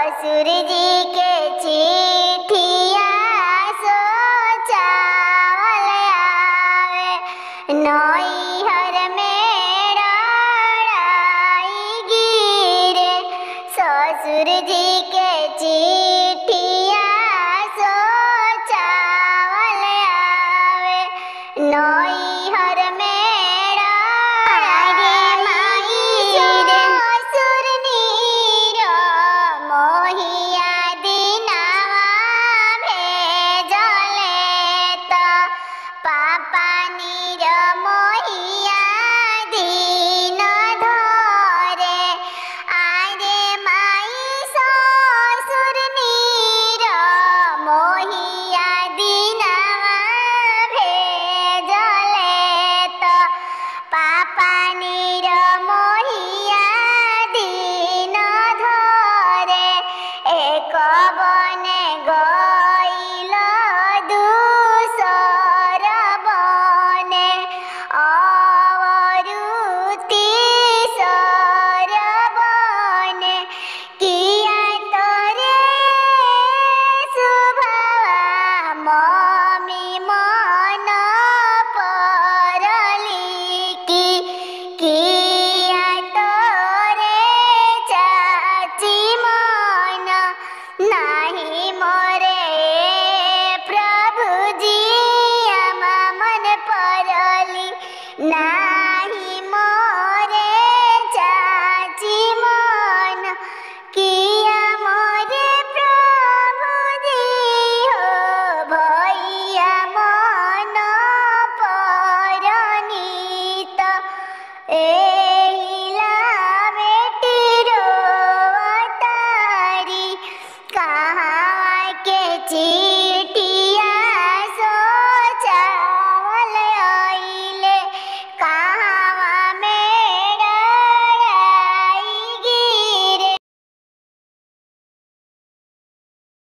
ससुर जी के चिट्ठिया सोचावल आवे नैहर में रड़ाई गिरे। ससुर जी के चिट्ठिया सोचावल आवे नैहर में बने गइल दूसर बने अवरुति सर बने किया तोरे सुभावा मम्मी मन परली की किया तोरे चाची मन नाही